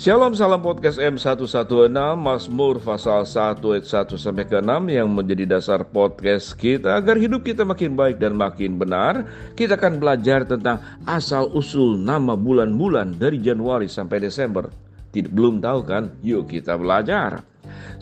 Shalom, salam podcast M116, Mazmur pasal 1 ayat 1 sampai ke 6 yang menjadi dasar podcast kita agar hidup kita makin baik dan makin benar. Kita akan belajar tentang asal-usul nama bulan-bulan dari Januari sampai Desember. Belum tahu kan? Yuk kita belajar.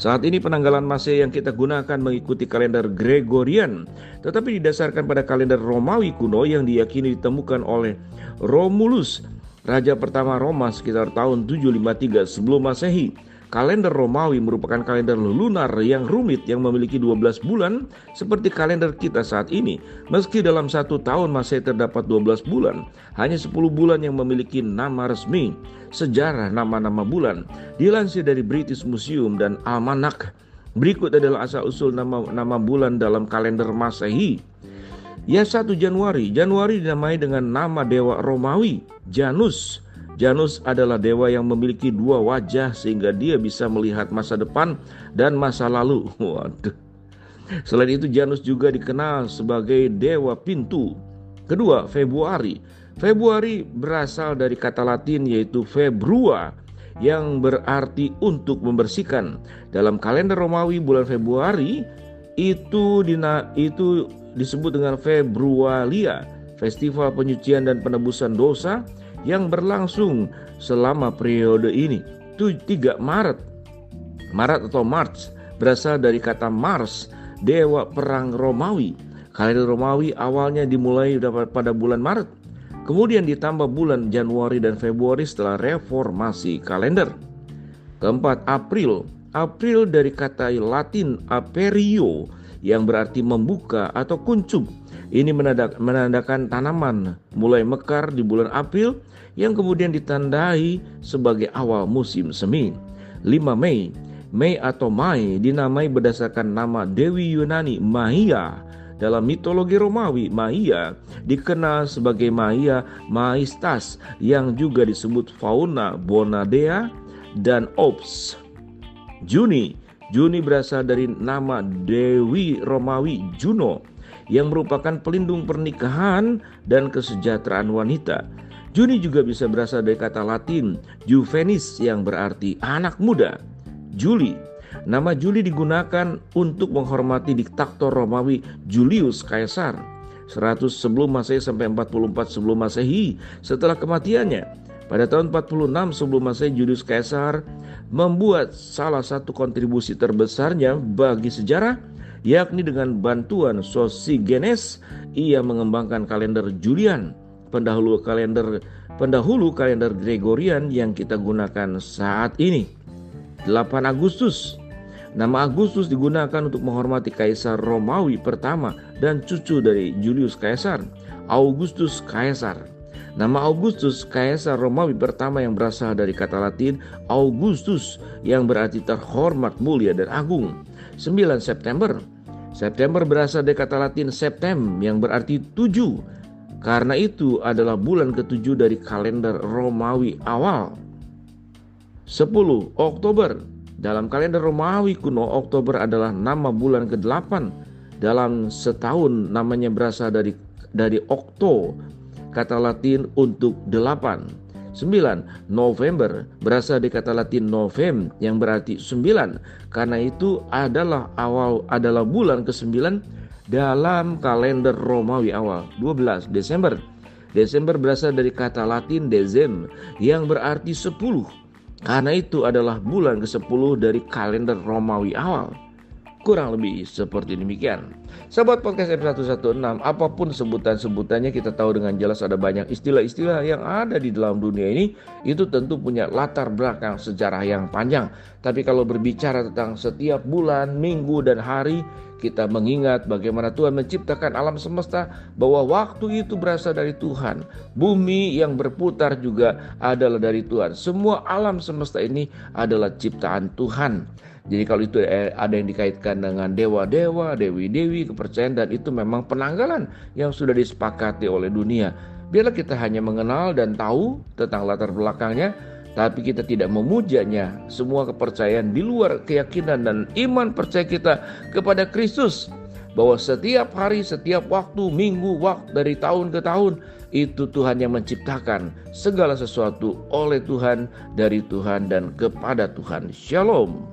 Saat ini penanggalan Masehi yang kita gunakan mengikuti kalender Gregorian, tetapi didasarkan pada kalender Romawi kuno yang diyakini ditemukan oleh Romulus, Raja pertama Roma sekitar tahun 753 sebelum Masehi. Kalender Romawi merupakan kalender lunar yang rumit yang memiliki 12 bulan seperti kalender kita saat ini. Meski dalam satu tahun Masehi terdapat 12 bulan, hanya 10 bulan yang memiliki nama resmi. Sejarah nama-nama bulan dilansir dari British Museum dan Almanac. Berikut adalah asal-usul nama bulan dalam kalender Masehi. Ya, 1 Januari. Januari dinamai dengan nama dewa Romawi, Janus. Janus adalah dewa yang memiliki dua wajah sehingga dia bisa melihat masa depan dan masa lalu. Waduh. Selain itu Janus juga dikenal sebagai dewa pintu. Kedua, Februari. Februari berasal dari kata Latin yaitu februa yang berarti untuk membersihkan. Dalam kalender Romawi bulan Februari itu disebut dengan Februalia, festival penyucian dan penebusan dosa yang berlangsung selama periode ini. 3 Maret. Maret atau March berasal dari kata Mars, dewa perang Romawi. Kalender Romawi awalnya dimulai pada bulan Maret, kemudian ditambah bulan Januari dan Februari setelah reformasi kalender. Keempat, April. April dari kata Latin aperio yang berarti membuka atau kuncup. Ini menandakan tanaman mulai mekar di bulan April yang kemudian ditandai sebagai awal musim semi. 5 Mei. Mei atau Mai dinamai berdasarkan nama Dewi Yunani Maia. Dalam mitologi Romawi, Maia dikenal sebagai Maia Maestas yang juga disebut Fauna Bonadea dan Ops. Juni. Juni berasal dari nama Dewi Romawi Juno yang merupakan pelindung pernikahan dan kesejahteraan wanita. Juni juga bisa berasal dari kata Latin Juvenis yang berarti anak muda. Juli. Nama Juli digunakan untuk menghormati diktator Romawi Julius Caesar 100 sebelum Masehi sampai 44 sebelum Masehi. Setelah kematiannya pada tahun 46 sebelum Masehi, Julius Caesar membuat salah satu kontribusi terbesarnya bagi sejarah, yakni dengan bantuan Sosigenes ia mengembangkan kalender Julian, pendahulu kalender Gregorian yang kita gunakan saat ini. 8 Agustus. Nama Agustus digunakan untuk menghormati Kaisar Romawi pertama dan cucu dari Julius Caesar, Augustus Caesar. Nama Augustus, Kaisar Romawi pertama yang berasal dari kata Latin Augustus yang berarti terhormat, mulia, dan agung. 9 September. September berasal dari kata Latin septem yang berarti 7. Karena itu adalah bulan ke-7 dari kalender Romawi awal. 10 Oktober. Dalam kalender Romawi kuno, Oktober adalah nama bulan ke-8. Dalam setahun namanya berasal dari okto, kata Latin untuk 8. 9 November berasal dari kata Latin novem yang berarti 9. Karena itu adalah bulan ke-9 dalam kalender Romawi awal. 12 Desember. Desember berasal dari kata Latin decem yang berarti 10. Karena itu adalah bulan ke-10 dari kalender Romawi awal. Kurang lebih seperti demikian. Sahabat podcast M116, apapun sebutan-sebutannya, kita tahu dengan jelas ada banyak istilah-istilah yang ada di dalam dunia ini. Itu tentu punya latar belakang sejarah yang panjang. Tapi kalau berbicara tentang setiap bulan, minggu, dan hari, kita mengingat bagaimana Tuhan menciptakan alam semesta, bahwa waktu itu berasal dari Tuhan. Bumi yang berputar juga adalah dari Tuhan. Semua alam semesta ini adalah ciptaan Tuhan. Jadi kalau itu ada yang dikaitkan dengan dewa-dewa, dewi-dewi, kepercayaan, dan itu memang penanggalan yang sudah disepakati oleh dunia. Biarlah kita hanya mengenal dan tahu tentang latar belakangnya, tapi kita tidak memujanya. Semua kepercayaan di luar keyakinan dan iman percaya kita kepada Kristus bahwa setiap hari, setiap waktu, minggu, waktu dari tahun ke tahun, itu Tuhan yang menciptakan segala sesuatu oleh Tuhan, dari Tuhan, dan kepada Tuhan. Shalom.